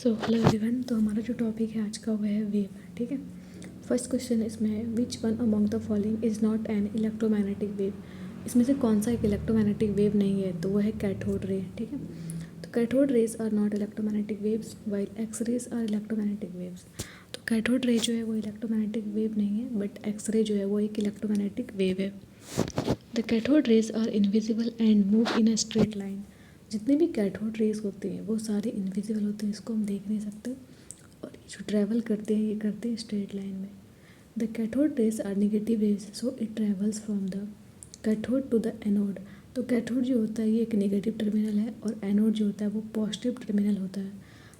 So hello everyone. तो हमारा जो टॉपिक है आज का वो है वेव। ठीक है, फर्स्ट क्वेश्चन इसमें है which one among the following is not an electromagnetic wave. इसमें से कौन सा एक इलेक्ट्रोमैग्नेटिक वेव नहीं है, तो वो है कैथोड रे। ठीक है, तो cathode rays are not electromagnetic waves while X rays are electromagnetic waves. तो कैथोड रे जो है वो इलेक्ट्रोमैग्नेटिक वेव नहीं है, बट एक्स रे जो है वो एक इलेक्ट्रोमैग्नेटिक वेव है। The cathode rays are invisible and move in a straight line. जितने भी कैथोड रेज होते हैं वो सारे इनविजिबल होते हैं, इसको हम देख नहीं सकते, और ये जो ट्रैवल करते हैं ये करते हैं स्ट्रेट लाइन में। The cathode rays are negative rays, so it travels from the cathode to the anode. तो कैथोड जो होता है ये एक नेगेटिव टर्मिनल है, और एनोड जो होता है वो पॉजिटिव टर्मिनल होता है।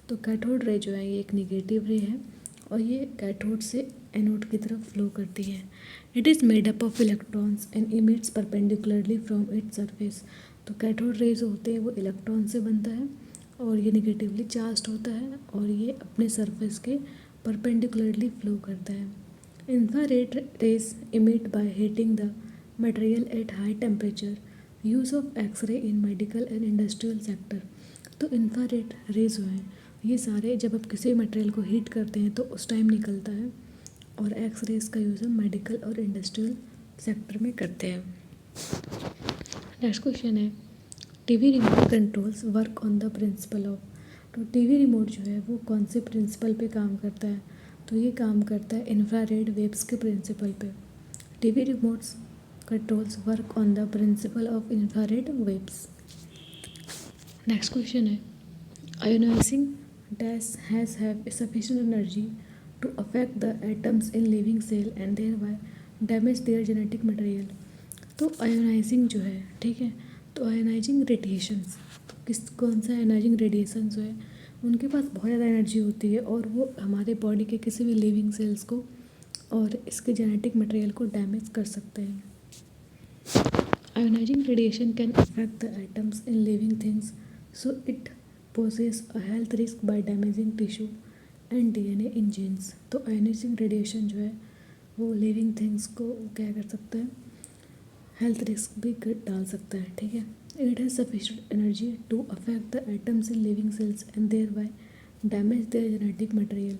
तो कैथोड रे जो है ये एक नेगेटिव रे है, और ये कैथोड से एनोड की तरफ फ्लो करती है। It is made up of electrons and emits perpendicularly from its surface. तो कैथोड रेज होते हैं वो इलेक्ट्रॉन से बनता है, और ये निगेटिवली चार्ज होता है, और ये अपने सरफेस के परपेंडिकुलरली फ्लो करता है। Infrared rays emit by heating the material at high temperature. Use of X-ray in medical and industrial sector. तो इंफ्रारेड रेज जो हैं ये सारे जब आप किसी मटेरियल को हीट करते हैं तो उस टाइम निकलता है, और एक्स रेज का यूज़ हम मेडिकल और इंडस्ट्रियल सेक्टर में करते हैं। नेक्स्ट क्वेश्चन है TV remote controls work on the principle of. तो टीवी रिमोट जो है वो कौन से प्रिंसिपल पे काम करता है, तो ये काम करता है इंफ्रारेड वेव्स के प्रिंसिपल पे। TV remotes controls work on the principle of infrared waves. Next question है ionising dash has have sufficient energy to affect the atoms in living cell and thereby damage their genetic material. तो ionising जो है, ठीक है, तो ionizing radiations, तो कौन सा आयोनाइजिंग रेडिएशन जो है उनके पास बहुत ज़्यादा एनर्जी होती है, और वो हमारे बॉडी के किसी भी लिविंग सेल्स को और इसके जेनेटिक मटेरियल को डैमेज कर सकते हैं। Ionising radiation can affect the atoms in living things, so it poses a health risk by damaging tissue and DNA in genes. तो आयोनाइजिंग रेडिएशन जो है वो लिविंग थिंग्स को क्या कर सकता है, हेल्थ रिस्क भी डाल सकता है। ठीक है, it has sufficient energy to affect the atoms in living cells and thereby damage their genetic material.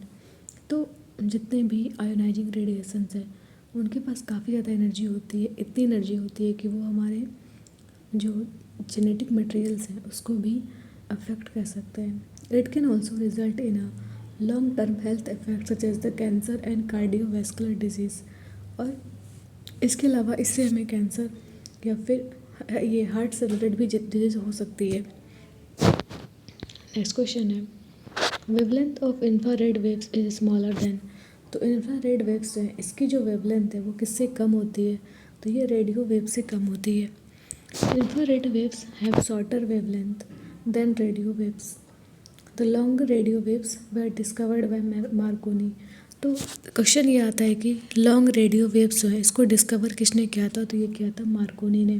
तो जितने भी आयोनाइजिंग रेडिएशंस हैं उनके पास काफ़ी ज़्यादा एनर्जी होती है, इतनी एनर्जी होती है कि वो हमारे जो जेनेटिक मटेरियल्स हैं उसको भी अफेक्ट कर सकते हैं। It can also result in a long term health effect such as the cancer and cardiovascular disease. और इसके अलावा इससे हमें कैंसर या फिर ये हार्ट से रिलेटेड भी डिजीज हो सकती है। नेक्स्ट क्वेश्चन है wavelength of infrared waves is smaller than. तो इंफ्रारेड वेव्स हैं इसकी जो वेवलेंथ है वो किससे कम होती है, तो ये रेडियो वेव से कम होती है। Infrared waves have shorter wavelength than radio waves. The long radio waves were discovered by Markovnikov. तो क्वेश्चन ये आता है कि लॉन्ग रेडियो वेव्स जो है इसको डिस्कवर किसने किया था, तो ये किया था मार्कोनी ने।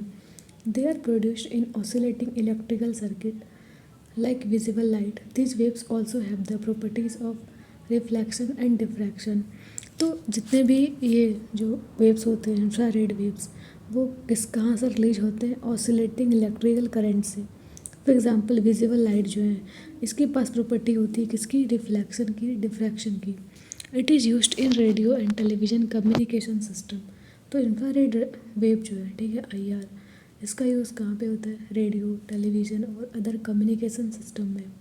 They are produced in oscillating electrical circuit like visible light. This waves also have the properties of reflection and diffraction. तो जितने भी ये जो वेव्स होते हैं इंफ्रारेड वेव्स वो कहाँ से रिलीज होते हैं, ऑसिलेटिंग इलेक्ट्रिकल करंट से। फॉर एग्जांपल विजिबल लाइट जो है इसके पास प्रॉपर्टी होती है किसकी, रिफ्लेक्शन की, डिफ्रैक्शन की। It is used in radio and television communication system. तो इंफ्रारेड वेव जो है, ठीक है, IR, इसका यूज़ कहाँ पे होता है, रेडियो, टेलीविज़न और अदर कम्युनिकेशन सिस्टम में।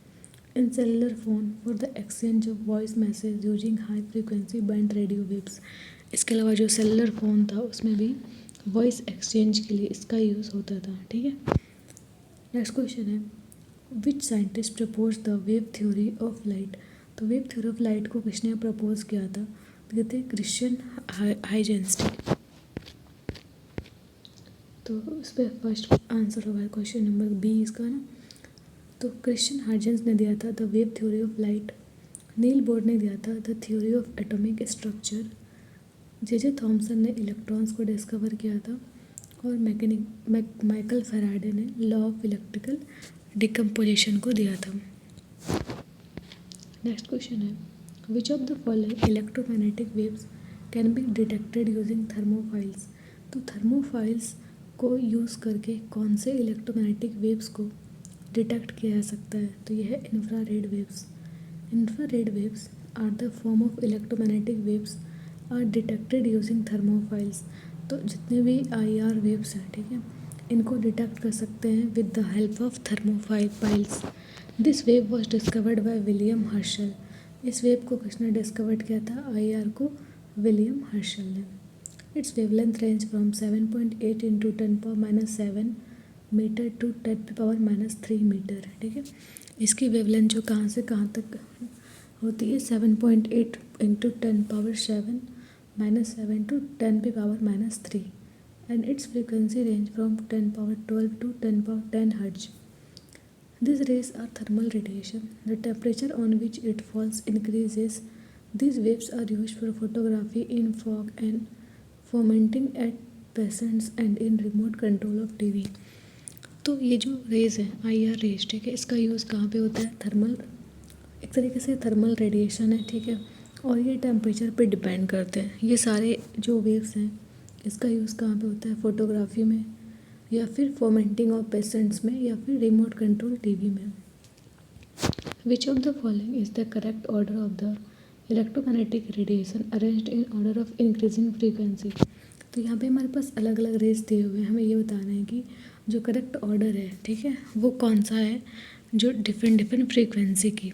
In cellular phone for the exchange of voice message using high frequency band radio waves. इसके अलावा जो सेलुलर फ़ोन था उसमें भी वॉइस एक्सचेंज के लिए इसका यूज़ होता था। ठीक है, नेक्स्ट क्वेश्चन है which scientist propose the wave theory of light. तो वेव थ्योरी ऑफ लाइट को किसने प्रपोज किया था, तो कहते हैं क्रिश्चियन हाइजेंस्टीन। तो इस पर फर्स्ट आंसर होगा क्वेश्चन नंबर बी इसका ना। तो क्रिश्चियन हाइजेंस ने दिया था the wave theory of light. Niels Bohr ने दिया था the theory of atomic structure. J Thomson ने इलेक्ट्रॉन्स को डिस्कवर किया था, और माइकल फैराडे ने लॉ ऑफ इलेक्ट्रिकल डिकम्पोजिशन को दिया था। नेक्स्ट क्वेश्चन है विच of the following electromagnetic waves can be detected using thermophiles. तो थर्मोफाइल्स को यूज़ करके कौन से इलेक्ट्रोमैग्नेटिक वेव्स को डिटेक्ट किया जा सकता है, तो यह है infrared waves. Infrared waves are the form of electromagnetic waves are detected using thermophiles. तो जितने भी IR वेव्स हैं, ठीक है, इनको डिटेक्ट कर सकते हैं with the help of thermophiles. This wave was discovered by William Herschel. इस वेव को किसने डिस्कवर्ड किया था? IR को विलियम हर्शल ने. Its wavelength range from 7.8 into 10⁻⁻7 metre to 10⁻³ metre. ठीक है, इसकी वेवलेंथ जो कहाँ से कहाँ तक होती है 7.8 into 10⁻⁷ to 10⁻³ and its frequency range from 10⁻12 to 10⁻10 hertz. These rays are thermal radiation. The temperature on which it falls increases. These waves are used for photography in fog and fomenting at peasants and in remote control of TV. तो ये जो raise है IR raise, ठीक है, इसका use कहाँ पे होता है? थर्मल, एक तरीके से थर्मल रेडिएशन है, ठीक है, और ये टेम्परेचर पे डिपेंड करते हैं. ये सारे जो वेव्स हैं इसका यूज़ कहाँ पे होता है? फोटोग्राफी में, या फिर फोमेंटिंग ऑफ पेशेंट्स में, या फिर रिमोट कंट्रोल TV में. विच of the following is the correct order of the electromagnetic radiation arranged in order of increasing frequency. तो यहाँ पे हमारे पास अलग अलग रेज दिए हुए हैं, हमें ये बताना है कि जो करेक्ट ऑर्डर है, ठीक है, वो कौन सा है जो डिफरेंट फ्रीक्वेंसी की.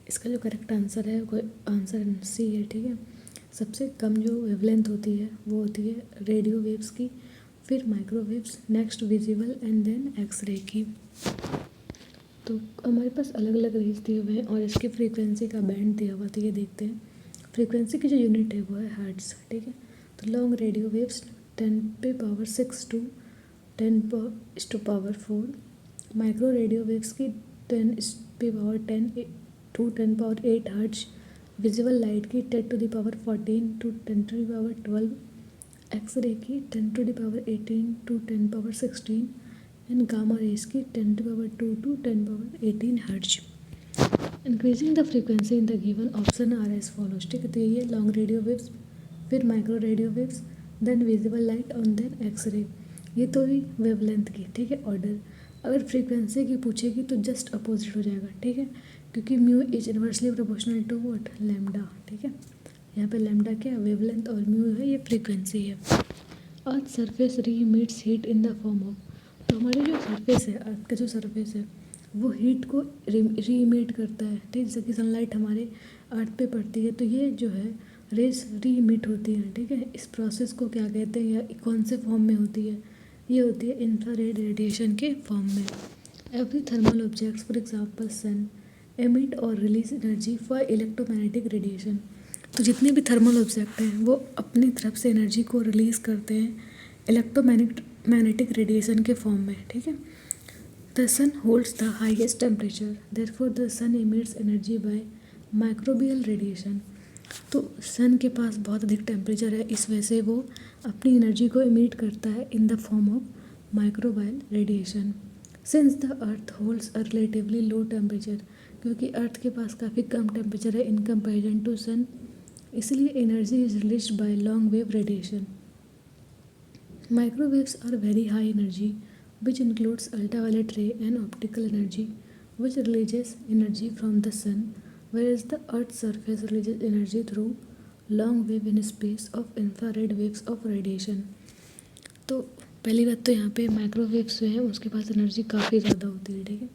इसका जो करेक्ट आंसर है वो आंसर C है. ठीक है, सबसे कम जो वेवलेंथ होती है वो होती है रेडियो वेव्स की, फिर microwaves, next visible and then X-ray की. तो हमारे पास अलग अलग रेज दिए हुए हैं और इसकी फ्रीक्वेंसी का बैंड दिया हुआ, तो ये देखते हैं. फ्रीक्वेंसी की जो यूनिट है वो है हर्ट्ज. ठीक है, तो long radio waves 10⁻6 to 10⁻4, micro radio waves की 10⁻10 टू 10⁻8 हर्ट्ज, विजिबल लाइट की 10⁻14 टू 10⁻12, एक्सरे की 10⁻18 टू 10⁻16 एंड गामा रेज की 10⁻2 to 10⁻18 hertz. Increasing the frequency in the given option are as follows. ठीक है, तो ये लॉन्ग रेडियो वेव्स, फिर micro radio waves, then visible light और then X-ray. ये तो भी वेवलेंथ की, ठीक है, ऑर्डर. अगर फ्रीक्वेंसी की पूछेगी तो जस्ट अपोजिट हो जाएगा. ठीक है, क्योंकि mu is inversely proportional to what? Lambda. ठीक है, यहाँ पे लैम्डा क्या? वेवलेंथ, और म्यू है ये फ्रीक्वेंसी है. अर्थ सरफेस री emits heat in the form of. तो हमारी जो सरफेस है, अर्थ का जो सरफेस है वो हीट को री इमिट करता है. ठीक है, जैसे कि सनलाइट हमारे अर्थ पे पड़ती है तो ये जो है रेज री इमिट होती हैं. ठीक है, इस प्रोसेस को क्या कहते हैं या कौन से फॉर्म में होती है? ये होती है इंफ्रारेड रेडिएशन के फॉर्म में. Every thermal objects for example sun emit और release energy for electromagnetic radiation. तो जितने भी थर्मल ऑब्जेक्ट हैं वो अपनी तरफ से एनर्जी को रिलीज़ करते हैं इलेक्ट्रोमैग्नेटिक रेडिएशन के फॉर्म में. ठीक है, the sun holds the highest temperature, therefore the sun emits energy by microbial radiation. तो सन के पास बहुत अधिक टेम्परेचर है, इस वजह से वो अपनी एनर्जी को इमिट करता है in the form of microbial radiation. Since the earth holds a relatively low temperature, क्योंकि अर्थ के पास काफ़ी कम टेम्परेचर है इन कंपेरिजन टू सन, इसलिए energy is released by long wave radiation. Microwaves are very high energy which includes ultraviolet ray and optical energy which releases energy from the sun, whereas the earth's surface releases energy through long wave in space of infrared waves of radiation. तो पहली बात तो यहाँ पे microwaves जो हैं उसके पास energy काफ़ी ज़्यादा होती है. ठीक है,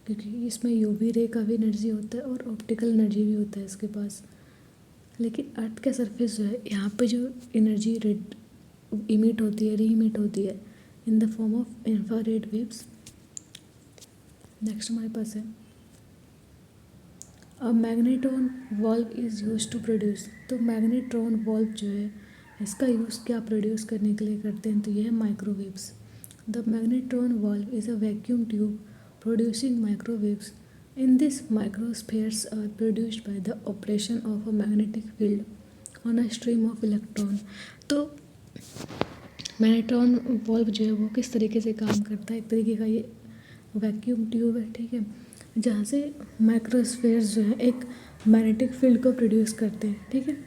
क्योंकि इसमें यूवी रे का भी एनर्जी होता है और ऑप्टिकल एनर्जी भी होता है इसके पास. लेकिन अर्थ का सरफेस जो है यहाँ पे जो एनर्जी रेड इमिट होती है, री इमिट होती है in the form of infrared waves. Next हमारे पास है a magnetron valve is use to produce. तो मैग्नेट्रॉन वॉल्व जो है इसका यूज़ क्या प्रोड्यूस करने के लिए करते हैं? तो ये है microwaves. The magnetron valve is a vacuum tube producing microwaves. In this microspheres are produced by the operation of a magnetic field on a stream of electron. तो मैग्नेट्रॉन वॉल्व जो है वो किस तरीके से काम करता है? एक तरीके का ये वैक्यूम ट्यूब है. ठीक है, जहाँ से माइक्रोस्फेयर्स जो है एक मैग्नेटिक फील्ड को प्रोड्यूस करते हैं. ठीक है,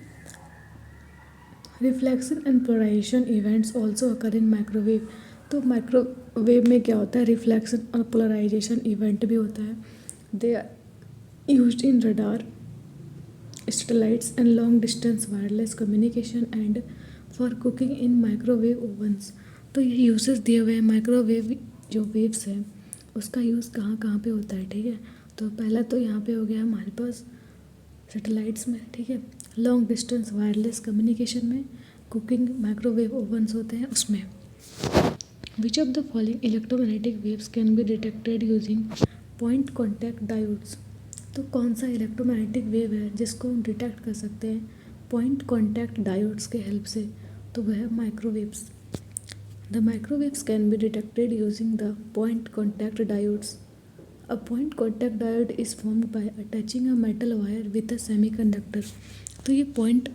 reflection and polarization events also occur in microwave. तो माइक्रोवेव में क्या होता है? रिफ्लेक्शन और पोलराइजेशन इवेंट भी होता है. They are used in radar, satellites and long distance wireless communication and for cooking in microwave ovens। तो ये यूजेस दिए हुए हैं। माइक्रोवेव जो वेव्स है उसका यूज़ कहाँ कहाँ पे होता है, ठीक है। तो पहला तो यहाँ पे हो गया हमारे पास सैटेलाइट्स में, ठीक है, लॉन्ग डिस्टेंस वायरलेस कम्युनिकेशन में, कुकिंग माइक्रोवेव ओवन्स होते हैं उसमें। विच of the following electromagnetic waves can be detected using point contact diodes. तो कौन सा इलेक्ट्रोमैग्नेटिक वेव है जिसको हम डिटेक्ट कर सकते हैं पॉइंट कॉन्टैक्ट डायोड्स के हेल्प से, तो वह है microwaves. The microwaves can be detected using the point contact diodes. A point contact diode is formed by attaching a metal wire with a semiconductor. तो ये पॉइंट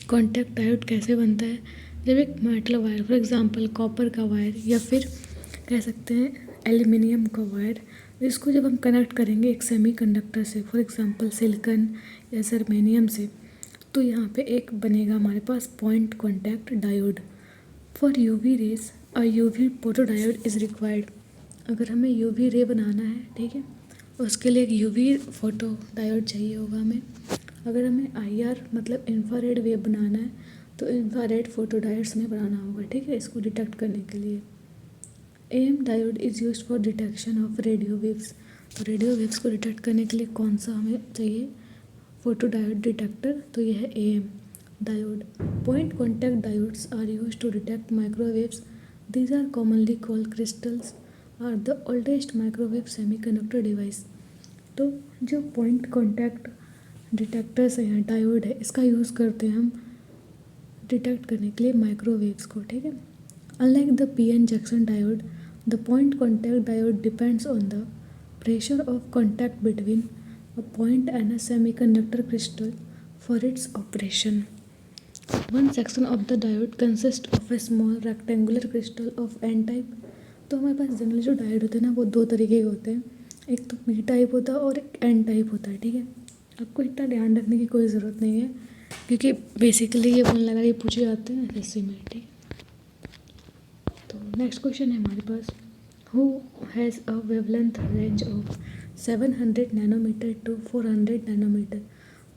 कॉन्टैक्ट डायोड कैसे बनता है, जब एक metal wire for example copper का wire या फिर कह सकते हैं एल्युमिनियम का वायर, इसको जब हम कनेक्ट करेंगे एक सेमीकंडक्टर से फॉर एग्जांपल सिलिकॉन या जर्मेनियम से, तो यहाँ पे एक बनेगा हमारे पास point contact diode. For UV rays a UV photodiode is required. अगर हमें यूवी रे बनाना है, ठीक है, उसके लिए एक यूवी फोटो डायोड चाहिए होगा हमें। अगर हमें आईआर मतलब इंफ्रारेड वेव बनाना है तो इंफ्रारेड फोटो डायोड्स में बनाना होगा, ठीक है, इसको डिटेक्ट करने के लिए। Am diode is used for detection of radio waves. तो रेडियो वेव्स को डिटेक्ट करने के लिए कौन सा हमें चाहिए फोटो डायोड डिटेक्टर, तो यह है AM diode. Point contact diodes are used to detect microwaves. These are commonly called crystals are the oldest microwave semiconductor device. तो जो पॉइंट कॉन्टैक्ट डिटेक्टर्स हैं या डायोड है, इसका यूज़ करते हैं हम डिटेक्ट करने के लिए माइक्रोवेव्स को, ठीक है। Unlike the PN junction diode, the point contact diode depends on the pressure of contact between a point and a semiconductor crystal for its operation. One section of the diode consist of a small rectangular crystal of n type. तो हमारे पास generally जो diode होते हैं ना वो दो तरीके के होते हैं, एक तो पी टाइप होता है और एक एन टाइप होता है, ठीक है। आपको इतना ध्यान रखने की कोई ज़रूरत नहीं है क्योंकि बेसिकली ये वन लगा ये पूछे जाते हैं एसएससी में, ठीक है। तो नेक्स्ट क्वेश्चन है हमारे पास, who has a wavelength range of 700 nanometre to 400 nanometre.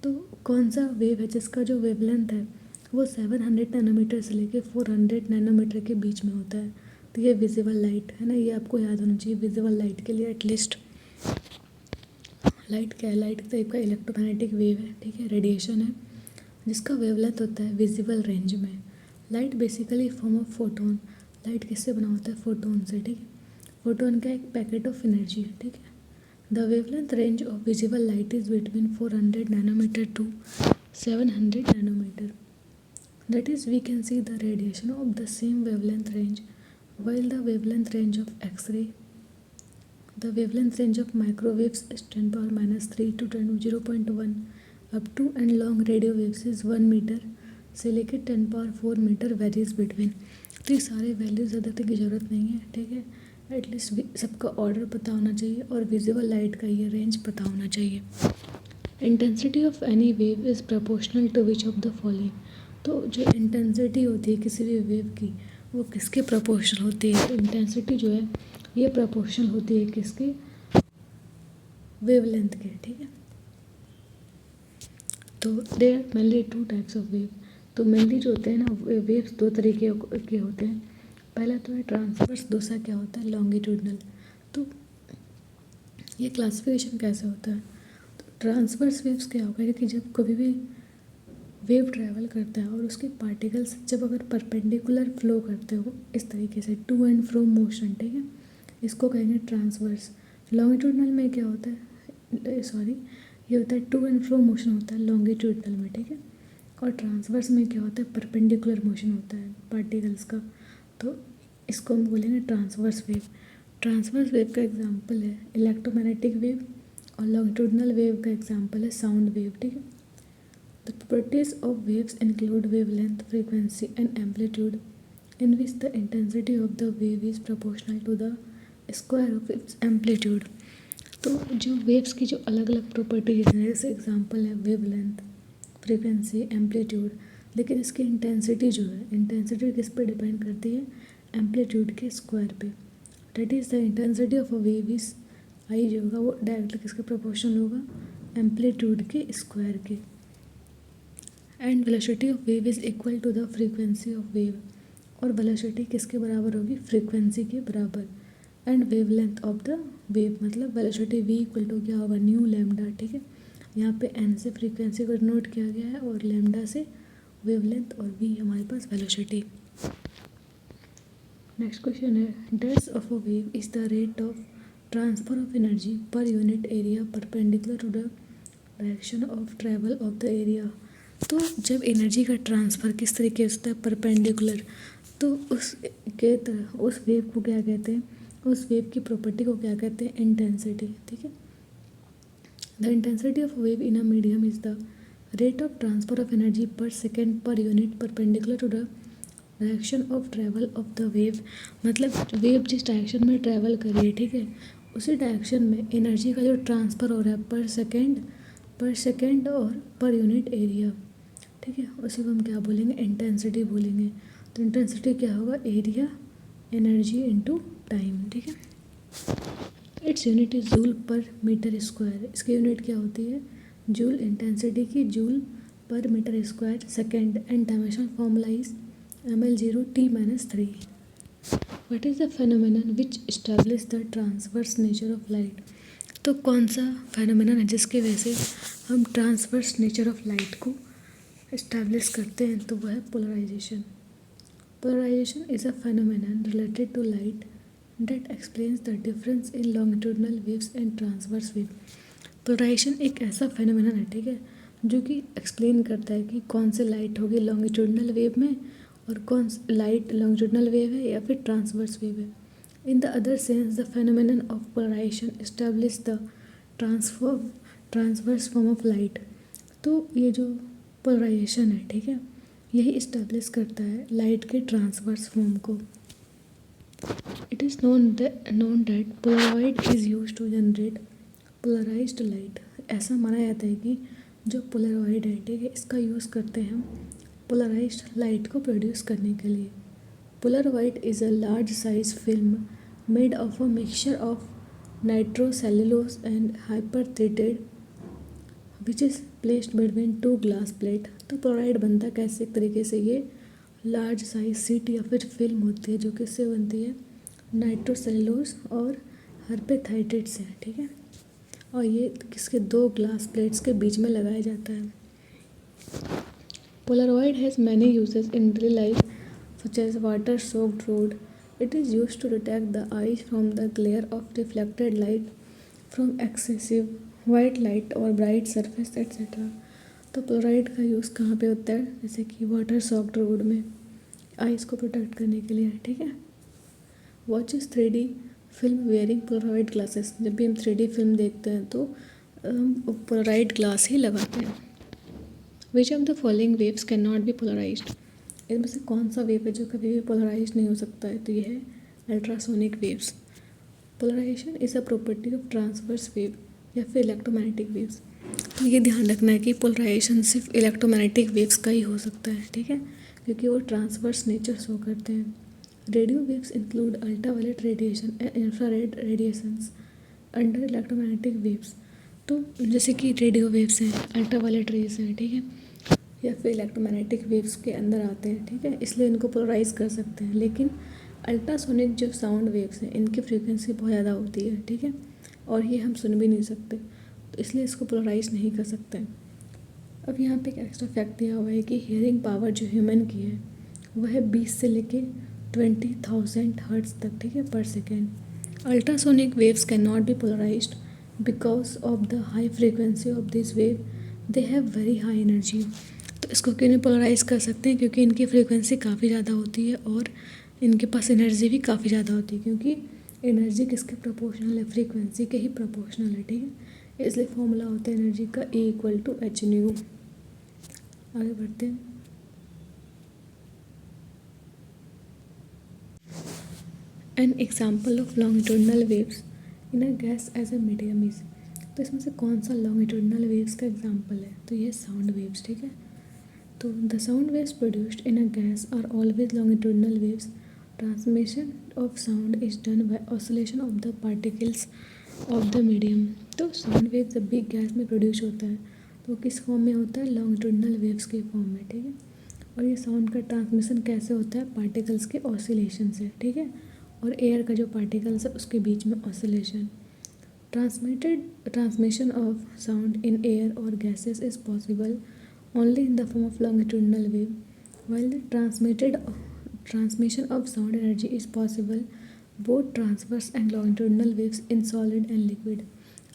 तो कौन सा वेव है जिसका जो वेवलेंथ है वो 700 नैनोमीटर से लेके 400 नैनोमीटर के बीच में होता है। तो ये विजिबल लाइट है ना, ये आपको याद होना चाहिए विजिबल लाइट के लिए एटलीस्ट। लाइट क्या है, लाइट टाइप का इलेक्ट्रोमैग्नेटिक वेव है, ठीक है, रेडिएशन है जिसका वेवलेंथ होता है विजिबल रेंज में। Light basically form of photon. Light किससे बना होता है, फोटोन से, ठीक है। फोटोन का एक पैकेट ऑफ एनर्जी है, ठीक है। The wavelength range of visible light is between 400 nanometre to 700 nanometre. That is, we can see the radiation of the same wavelength range, while the wavelength range of X-ray, the wavelength range of microwaves is 10 power minus 3 to 10 0.1 up to and long radio waves is 1 metre से लेकर 10 power 4 metre varies between. तो ये सारे values ज़्यादा तक की ज़रूरत नहीं है, ठीक है। एटलीस्ट सबका ऑर्डर पता होना चाहिए और विजिबल लाइट का ये रेंज पता होना चाहिए। Intensity of any wave is proportional to which of the following. तो जो इंटेंसिटी होती है किसी भी वेव की वो किसके प्रोपोर्शनल होती है, तो इंटेंसिटी जो है ये प्रोपोर्शनल होती है किसके, वेवलेंथ के, ठीक है। तो there mainly 2 types of wave. तो मेनली जो होते हैं ना वेव्स दो तरीके के होते हैं। पहला तो है ट्रांसवर्स, दूसरा क्या होता है लॉन्गिट्यूडनल। तो ये क्लासिफिकेशन कैसे होता है, तो ट्रांसवर्स वेव्स क्या होगा, क्योंकि जब कभी भी वेव ट्रैवल करता है और उसके पार्टिकल्स जब अगर परपेंडिकुलर फ्लो करते हो इस तरीके से टू एंड फ्रो मोशन, ठीक है, इसको कहेंगे ट्रांसवर्स। लॉन्गिट्यूडनल में क्या होता है, सॉरी, ये होता है टू एंड फ्रो मोशन होता है लॉन्गिट्यूडनल में, ठीक है। और ट्रांसवर्स में क्या होता है परपेंडिकुलर मोशन होता है पार्टिकल्स का, तो इसको हम बोलेंगे ट्रांसवर्स वेव। ट्रांसवर्स वेव का एग्जांपल है इलेक्ट्रोमैग्नेटिक वेव और लॉन्गिट्यूडनल वेव का एग्जांपल है साउंड वेव, ठीक है। The properties of waves include wavelength, frequency and amplitude in which the intensity of the wave is proportional to the square of its amplitude। तो जो waves की जो अलग अलग प्रॉपर्टीज हैं जैसे एग्जांपल है वेवलेंथ, फ्रीक्वेंसी, एम्पलीट्यूड, लेकिन इसकी इंटेंसिटी जो है इंटेंसिटी किस पे डिपेंड करती है, एम्पलीट्यूड के स्क्वायर पे। That is the intensity of a wave is I जो होगा वो डायरेक्टली किसके प्रोपोर्शनल होगा, एम्पलीट्यूड के स्क्वायर के। And velocity of wave is equal to the frequency of wave, और वेलोसिटी किसके बराबर होगी, फ्रीक्वेंसी के बराबर। And wavelength of the wave, मतलब वेलोसिटी v इक्वल टू क्या होगा, न्यू लैम्डा, ठीक है। यहाँ पे n से फ्रीक्वेंसी को नोट किया गया है और लैम्डा से वेवलेंथ और v हमारे पास वेलोसिटी। नेक्स्ट क्वेश्चन है, that's of a wave is the rate of transfer of energy per unit area perpendicular to the direction of travel of the area. तो जब एनर्जी का ट्रांसफ़र किस तरीके से होता है, परपेंडिकुलर, तो उस वेव को क्या कहते हैं, उस वेव की प्रॉपर्टी को क्या कहते हैं, इंटेंसिटी, ठीक है। The intensity of wave in a medium is the rate of transfer of energy per second per unit perpendicular to the direction of travel of the wave. मतलब वेव जिस direction में travel कर रही है, ठीक है, उसी डायरेक्शन में एनर्जी का जो ट्रांसफ़र हो रहा है पर सेकेंड और पर यूनिट एरिया, ठीक है, उसी को हम क्या बोलेंगे, इंटेंसिटी बोलेंगे। तो इंटेंसिटी क्या होगा, एरिया एनर्जी इनटू टाइम, ठीक है। Its unit is joule per metre square, इसकी यूनिट क्या होती है, जूल, इंटेंसिटी की joule per metre square second. And dimensional formula is ml0T-3। What is the phenomenon which establish the transverse nature of light. तो कौन सा phenomenon है जिसके वजह से हम ट्रांसवर्स नेचर ऑफ लाइट को एस्टैब्लिश करते हैं, तो वह है polarization. Polarization is a phenomenon related to light that explains the difference in longitudinal waves and transverse wave. Polarization एक ऐसा फेनोमेनन है, ठीक है, जो कि एक्सप्लेन करता है कि कौन से लाइट होगी लॉन्गिट्यूडनल वेव में और कौन लाइट लॉन्गिट्यूडनल वेव है या फिर ट्रांसवर्स वेव है। In the other sense the phenomenon of polarization establish the transverse form of light. तो ये जो पोलराइजेशन है, ठीक है, यही इस्टेब्लिश करता है लाइट के ट्रांसवर्स फॉर्म को। It is known that polaroid is use to generate polarized light. ऐसा माना जाता है कि जो पोलराइड है, ठीक है, इसका यूज़ करते हैं हम पोलराइज्ड लाइट को प्रोड्यूस करने के लिए। Polaroid is a large size film made of a mixture of nitrocellulose and hyper which is placed between two glass plate. तो पोलराइड बनता कैसे, एक तरीके से ये लार्ज साइज सीट या फिर फिल्म होती है जो किससे बनती है, नाइट्रोसेल्युलोज और हाइपेथाइटेट से, ठीक है, और ये किसके, दो ग्लास प्लेट्स के बीच में लगाया जाता है। Polaroid has many uses in daily life such as water soaked road. It is use to detect the eyes from the glare of reflected light from excessive white light और bright surface etcetera. तो polaroid का use कहाँ पे होता है, जैसे कि water soaked road में आइस को प्रोटेक्ट करने के लिए, ठीक है। Watches 3D film wearing polaroid glasses. जब भी हम 3D फिल्म देखते हैं तो हम पोलराइड ग्लास ही लगाते हैं। Which of the following waves can not be polarized. इनमें से कौन सा वेव है जो कभी भी पोलराइज नहीं हो सकता है, तो ये है ultrasonic waves. Polarization is a property of transverse wave या फिर इलेक्ट्रोमैग्नेटिक वेव्स। तो ये ध्यान रखना है कि पोलराइजेशन सिर्फ इलेक्ट्रोमैग्नेटिक वेव्स का ही हो सकता है, ठीक है, क्योंकि वो ट्रांसवर्स नेचर शो करते हैं। Radio waves include ultraviolet radiation and infrared radiations under electromagnetic waves. तो जैसे कि रेडियो वेव्स हैं, अल्ट्रावायलेट रेज हैं, ठीक है, या फिर इलेक्ट्रोमैग्नेटिक वेव्स के अंदर आते हैं, ठीक है, इसलिए इनको पोलराइज कर सकते हैं। लेकिन अल्ट्रासोनिक जो साउंड वेव्स हैं इनकी फ्रीक्वेंसी बहुत ज़्यादा होती है, ठीक है, और ये हम सुन भी नहीं सकते, तो इसलिए इसको पोलराइज नहीं कर सकते हैं। अब यहाँ पे एक एक्स्ट्रा फैक्ट दिया हुआ है कि हियरिंग पावर जो ह्यूमन की है वह है 20 से लेके 20,000 हर्ट्ज तक, ठीक है, पर second. Ultrasonic waves can not be polarized because of the high frequency of this wave, they have very high energy. तो इसको क्यों नहीं पोलराइज कर सकते हैं, क्योंकि इनकी फ्रीक्वेंसी काफ़ी ज़्यादा होती है और इनके पास एनर्जी भी काफ़ी ज़्यादा होती है, क्योंकि एनर्जी किसके प्रोपोर्शनल है, फ्रीक्वेंसी के ही प्रोपोर्शनल है, ठीक है। इसलिए फॉर्मूला होता है एनर्जी का E=H²। आगे बढ़ते हैं। An example of longitudinal waves in a gas as a medium is. तो इसमें से कौन सा लॉन्गिट्यूडनल वेव्स का एग्जाम्पल है, तो ये साउंड वेव्स, ठीक है। तो the sound waves produced in a gas are always longitudinal waves. Transmission of sound is done by oscillation of the particles of the medium. तो साउंड वेव जब भी गैस में प्रोड्यूस होता है तो किस फॉर्म में होता है, लॉन्गिट्यूडिनल वेव्स के फॉर्म में, ठीक है। और ये साउंड का ट्रांसमिशन कैसे होता है, पार्टिकल्स के ऑसिलेशन से, ठीक है। और एयर का जो पार्टिकल्स है उसके बीच में oscillation. Transmission of sound in air or gases is possible only in the form of longitudinal wave, while the transmission of sound energy is possible both transverse and longitudinal waves in solid and liquid।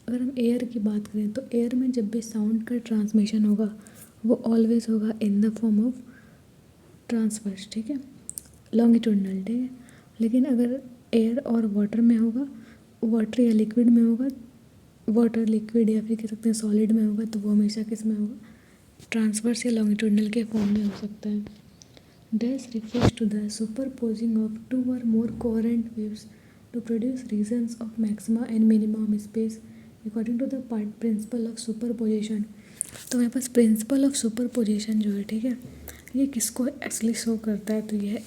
अगर हम air की बात करें तो air में जब भी sound का ट्रांसमिशन होगा वो ऑलवेज होगा इन द फॉर्म ऑफ ट्रांसवर्स, ठीक है, लॉन्गिट्यूडनल, ठीक है। लेकिन अगर एयर और वाटर में होगा, वाटर या लिक्विड में होगा, वाटर लिक्विड या फिर कह सकते हैं सॉलिड में होगा, तो वो हमेशा किस में होगा, ट्रांसवर्स या लॉन्गिट्यूडनल के फॉर्म में हो सकता है। This refers to the superposing of two और more coherent waves to produce regions of maxima and minima of space according to the principle of superposition. तो हमारे पास प्रिंसिपल ऑफ सुपरपोजिशन जो है, ठीक है, ये किसको एक्चुअली शो करता है, तो ये है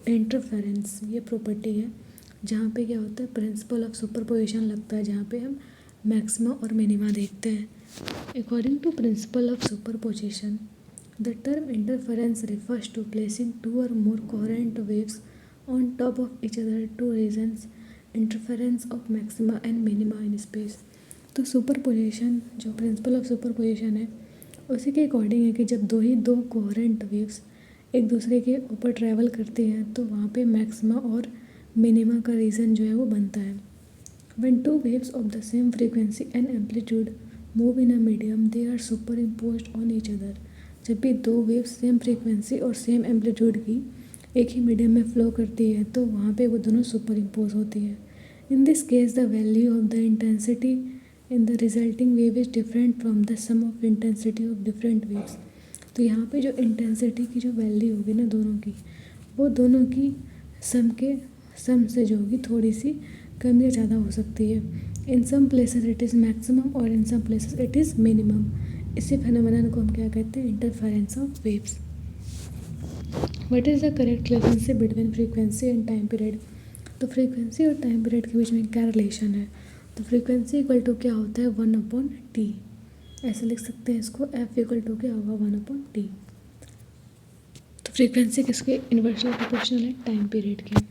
इंटरफेरेंस, ये प्रॉपर्टी है जहाँ पे क्या होता है, प्रिंसिपल ऑफ सुपरपोजिशन लगता है, जहाँ पे हम मैक्सिमा और मिनिमा देखते हैं। According to principle of superposition the term interference refers to placing two और more coherent waves on top of each other to regions interference of maxima and minima in space. तो superposition, जो principle of superposition है, उसी के according है कि जब दो कोहेरेंट वेव्स एक दूसरे के ऊपर ट्रैवल करती हैं तो वहाँ पे मैक्सिमा और मिनिमा का रीज़न जो है वो बनता है। When two waves of the same frequency and amplitude move in a medium, they are superimposed on each other। जब भी दो वेव्स सेम फ्रीक्वेंसी और सेम एम्पलीट्यूड की एक ही मीडियम में फ्लो करती है तो वहाँ पे वो दोनों सुपर इम्पोज होती है। In this case the value of the intensity in the resulting wave is different from the sum of intensity of different waves. तो यहाँ पे जो इंटेंसिटी की जो वैल्यू होगी ना दोनों की, वो दोनों की सम से जो होगी थोड़ी सी कम या ज़्यादा हो सकती है। In some places it is maximum और in some places it is minimum. इसी फेनोमेनन को हम क्या कहते हैं, interference of waves. What is the correct relationship between frequency and time period. तो फ्रीक्वेंसी और टाइम पीरियड के बीच में क्या रिलेशन है, तो फ्रीक्वेंसी इक्वल टू क्या होता है, 1/t। ऐसे लिख सकते हैं इसको, f इक्वल टू क्या होगा, 1/t। तो फ्रीक्वेंसी किसके इन्वर्सली प्रोपोर्शनल है, टाइम पीरियड के।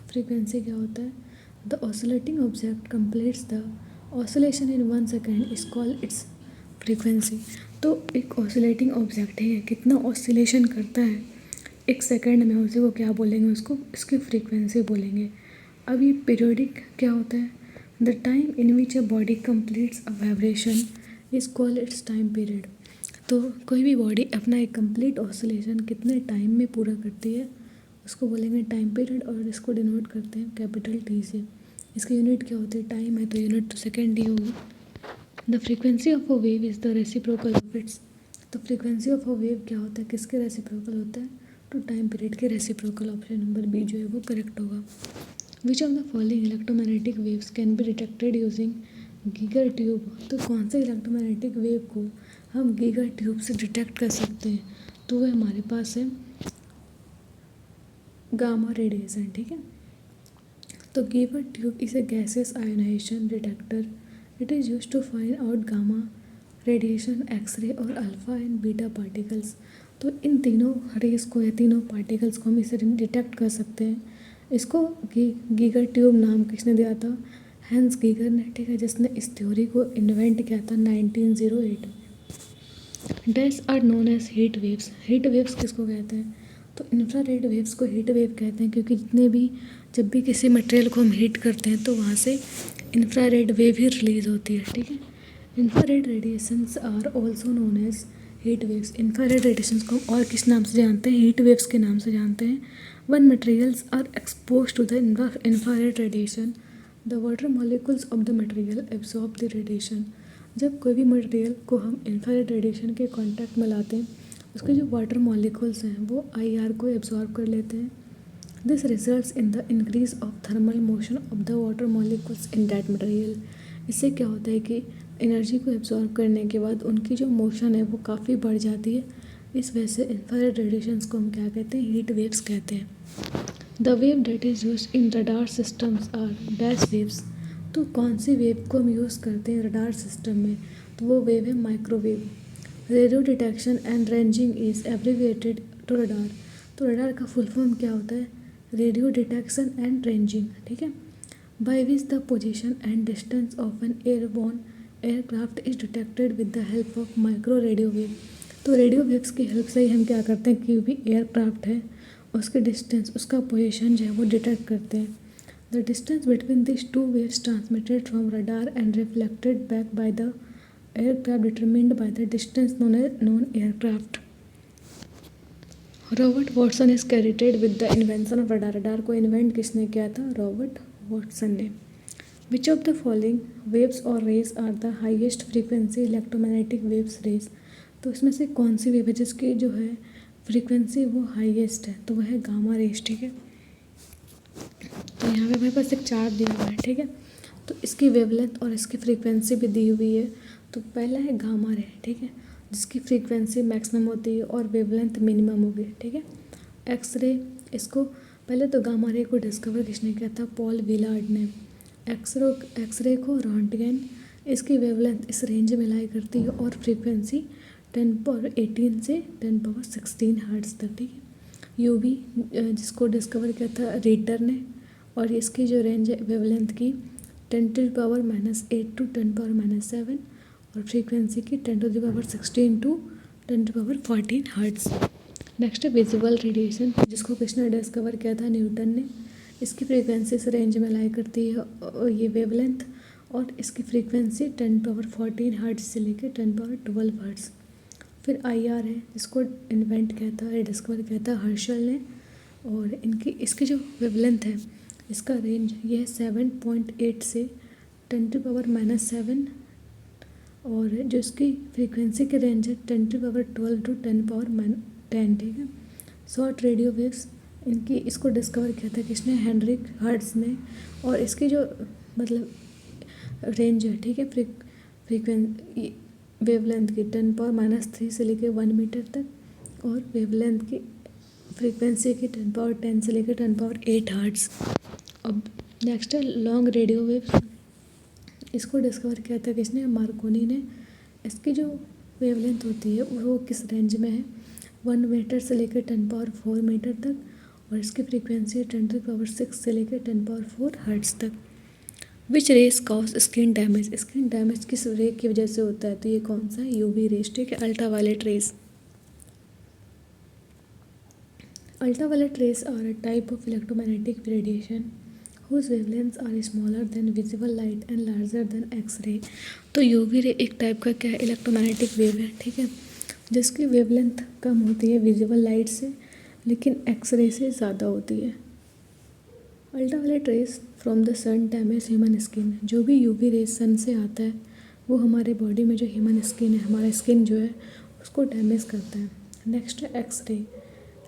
फ्रीक्वेंसी क्या होता है, the oscillating object completes the oscillation in 1 second is called its frequency. तो एक ऑसिलेटिंग ऑब्जेक्ट है, कितना ऑसिलेशन करता है एक सेकेंड में, उसी को क्या बोलेंगे, उसको इसकी फ्रीक्वेंसी बोलेंगे। अब ये पीरियोडिक क्या होता है, the time in which a body completes a vibration is called its time period. तो कोई भी बॉडी अपना एक कंप्लीट ऑसिलेशन कितने टाइम में पूरा करती है उसको बोलेंगे टाइम पीरियड, और इसको डिनोट करते हैं कैपिटल टी से। इसकी यूनिट क्या होती है, टाइम है तो यूनिट तो सेकेंड ही होगी। The frequency of a wave is the reciprocal of its. तो फ्रीक्वेंसी ऑफ अ वेव क्या होता है, किसके रेसिप्रोकल होता है, तो टाइम पीरियड के रेसिप्रोकल। ऑप्शन नंबर बी जो है वो करेक्ट होगा। विच of the following electromagnetic waves can be detected using Geiger tube. तो कौन से इलेक्ट्रोमैग्नेटिक वेव को हम गीगर ट्यूब से डिटेक्ट कर सकते हैं, तो वह हमारे पास है गामा रेडिएशन, ठीक है। तो Geiger tube is a gases ionization detector. It is use to find out gamma radiation, X-ray और अल्फ़ा एंड बीटा पार्टिकल्स। तो इन तीनों रेस को या तीनों पार्टिकल्स को हम इसे डिटेक्ट कर सकते हैं। इसको गीगर ट्यूब नाम किसने दिया था, हैंस गीगर ने, ठीक है, जिसने इस थ्योरी को इन्वेंट किया था 1908 में। Dash are known as heat waves. Heat waves किसको कहते हैं, तो इंफ्रारेड वेव्स को हीट वेव कहते हैं, क्योंकि जब भी किसी मटेरियल को हम हीट करते हैं तो वहाँ से इंफ्रारेड वेव ही रिलीज होती है, ठीक है। Infrared radiations are also known as heat waves. Infrared radiations को हम और किस नाम से जानते हैं, हीट वेव्स के नाम से जानते हैं। When materials are expose to the infrared radiation, the water molecules of the material absorb the radiation. जब कोई भी मटेरियल को हम इंफ्रारेड रेडिएशन के कॉन्टैक्ट में लाते हैं, उसके जो वाटर मॉलिक्यूल्स हैं वो IR को एब्जॉर्ब कर लेते हैं। This results in the increase of thermal motion of the water molecules in that material. इससे क्या होता है कि एनर्जी को एब्जॉर्ब करने के बाद उनकी जो मोशन है वो काफ़ी बढ़ जाती है। इस वजह से इंफ्रारेड रेडिएशंस को हम क्या कहते हैं, हीट वेव्स कहते हैं। The wave that is used in radar systems are dash waves. तो कौन सी वेव को हम यूज़ करते हैं रडार सिस्टम में, तो वो वेव है microwave. Radio detection and ranging is abbreviated to radar. तो रडार का फुल फॉर्म क्या होता है, रेडियो डिटेक्शन एंड रेंजिंग, ठीक है। By which the position and distance of an airborne aircraft is detected with the help of micro radio wave. तो radio waves की help से ही हम क्या करते हैं कि भी एयरक्राफ्ट है उसके डिस्टेंस, उसका पोजीशन जो है वो डिटेक्ट करते हैं। The distance between this two waves transmitted from radar and reflected back by the aircraft determined by the distance known aircraft. Robert Watson is credited with the invention of radar. Radar को invent किसने किया था, Robert Watson ने। Which of the following waves और rays are the highest frequency electromagnetic waves rays. तो इसमें से कौन सी वेव है जिसकी जो है फ्रीक्वेंसी वो हाईएस्ट है, तो वह है गामा रेज, ठीक है। तो यहाँ पे हमारे पास एक चार्ट दिया हुआ है, ठीक है। तो इसकी वेवलेंथ और इसकी फ्रीक्वेंसी भी दी हुई है। तो पहला है गामा रे, ठीक है, जिसकी फ्रीक्वेंसी मैक्सिमम होती है और वेवलेंथ मिनिमम होगी, ठीक है। एक्सरे, इसको पहले तो गामा रे को डिस्कवर किसने किया था, पॉल विलार्ड ने। एक्सरे को रॉन्टगेन, इसकी वेवलेंथ इस रेंज में लाई करती है और फ्रीक्वेंसी 10^18 से 10^16 हर्ट्ज तक, ठीक है। यूवी, जिसको डिस्कवर किया था रीटर ने, और इसकी जो रेंज है वेवलेंथ की 10⁻⁻8 to 10⁻⁷ और फ्रीक्वेंसी की 10⁻16 to 10⁻14 हर्ट्ज। नेक्स्ट है विजुअल रेडिएशन, जिसको किसने डिस्कवर किया था, न्यूटन ने। इसकी फ्रीक्वेंसी इस रेंज में लाई करती है और ये वेवलेंथ, और इसकी फ्रीक्वेंसी 10⁻14 हर्ट्ज से लेकर 10⁻12 हर्ट्ज। फिर IR है, जिसको इन्वेंट किया था, डिस्कवर किया था हर्शल ने, और इसकी जो वेवलेंथ है, इसका रेंज ये है 7.8 से 10⁻⁻7, और जो इसकी फ्रीक्वेंसी की रेंज है 10⁻12 to 10⁻10, ठीक है। शॉर्ट रेडियो वेव्स, इसको डिस्कवर किया था किसने, हेनरिक हर्ट्ज ने, और इसकी जो मतलब रेंज है, ठीक है, फ्रीक्वेंसी वेवलेंथ की 10⁻³ से लेकर 1 मीटर तक, और वेवलेंथ की फ्रीक्वेंसी की 10⁻10 से लेकर 10⁻8 हर्ट्ज। अब नेक्स्ट है लॉन्ग रेडियो वेव्स, इसको डिस्कवर किया था किसने, मार्कोनी ने। इसकी जो वेवलेंथ होती है वो किस रेंज में है, 1 मीटर से लेकर 10⁻4 मीटर तक, और इसकी फ्रीक्वेंसी 10⁻6 से लेकर 10⁻4 हर्ट्ज तक। Which rays cause skin damage, skin damage किस रे की वजह से होता है, तो ये कौन सा है, UV रेस, ठीक है, ultraviolet race. Ultraviolet rays are a type of electromagnetic radiation whose wavelengths are smaller than visible light and larger than X-ray। तो UV रे एक टाइप का क्या है, इलेक्ट्रोमैग्नेटिक वेव है, ठीक है, जिसकी वेवलेंथ कम होती है विजिबल लाइट से, लेकिन एक्सरे से ज़्यादा होती है। Ultraviolet rays from the sun damage human skin, जो भी UV रेज सन से आता है वो हमारे बॉडी में जो ह्यूमन स्किन है, हमारा स्किन जो है उसको डैमेज करता है। नेक्स्ट है एक्सरे।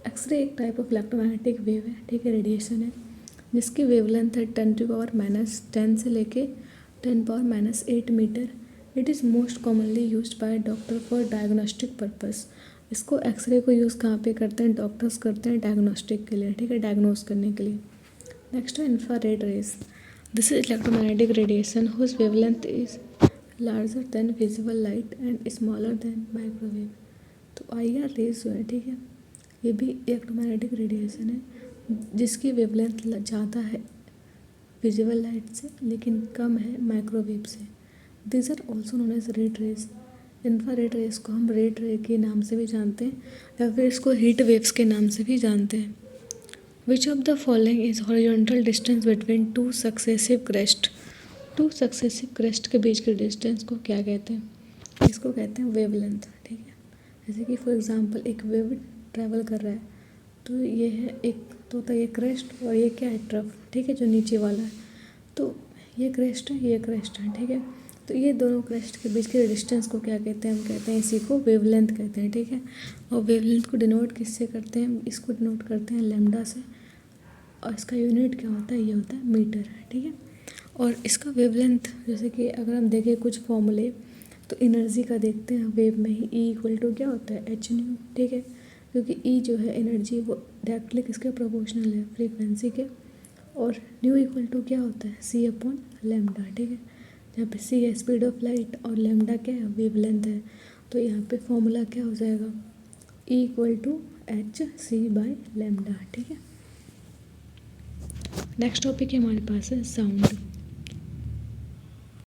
एक्सरे एक टाइप ऑफ इलेक्ट्रोमैग्नेटिक वेव है, ठीक है, रेडिएशन है, जिसकी वेवलेंथ है 10⁻10 से लेके 10⁻8 metre. It is most commonly used by doctor for diagnostic purpose. इसको एक्सरे को यूज़ कहाँ पे करते हैं, डॉक्टर्स करते हैं डायग्नोस्टिक के लिए, ठीक है, डायग्नोस करने के लिए। नेक्स्ट है infrared rays, this is electromagnetic radiation whose wavelength is larger than visible light and smaller than microwave. तो IR रेज जो है, ठीक है, ये भी इलेक्ट्रोमैग्नेटिक रेडिएशन है, जिसकी वेवलेंथ ज़्यादा है विजिबल लाइट से, लेकिन कम है माइक्रोवेव से। This are also known as red rays. Infrared rays को हम रेड रे के नाम से भी जानते हैं, या फिर इसको हीट वेव्स के नाम से भी जानते हैं। Which of the following is horizontal distance between two successive crest. Two successive crest के बीच के डिस्टेंस को क्या कहते हैं, इसको कहते हैं वेवलेंथ, ठीक है। जैसे कि फॉर एग्जांपल एक वेव ट्रैवल कर रहा है, तो ये है एक, तो होता है ये क्रेस्ट, और ये क्या है, ट्रफ, ठीक है, जो नीचे वाला है। तो ये क्रेस्ट है, ये क्रेस्ट है, ठीक है। तो ये दोनों क्रेस्ट के बीच के डिस्टेंस को क्या कहते हैं, हम कहते हैं इसी को वेवलेंथ कहते हैं, ठीक है। और वेवलेंथ को डिनोट किससे करते हैं, इसको डिनोट करते हैं लैम्डा से, और इसका यूनिट क्या होता है, ये होता है मीटर, ठीक है। और इसका वेवलेंथ, जैसे कि अगर हम देखें कुछ फॉर्मूले, तो एनर्जी का देखते हैं वेव में ही, E = क्या होता है, hν, ठीक है, क्योंकि E जो है एनर्जी वो डायरेक्टली किसके प्रोपोर्शनल है, फ्रीक्वेंसी के। और न्यू इक्वल टू क्या होता है, सी अपॉन लेमडा, ठीक है। जहाँ पे सी है स्पीड ऑफ लाइट और लेमडा क्या है, वेवलेंथ है, तो यहाँ पे फॉर्मूला क्या हो जाएगा, E equal to h c by lambda, ठीक है। नेक्स्ट टॉपिक है हमारे पास है साउंड।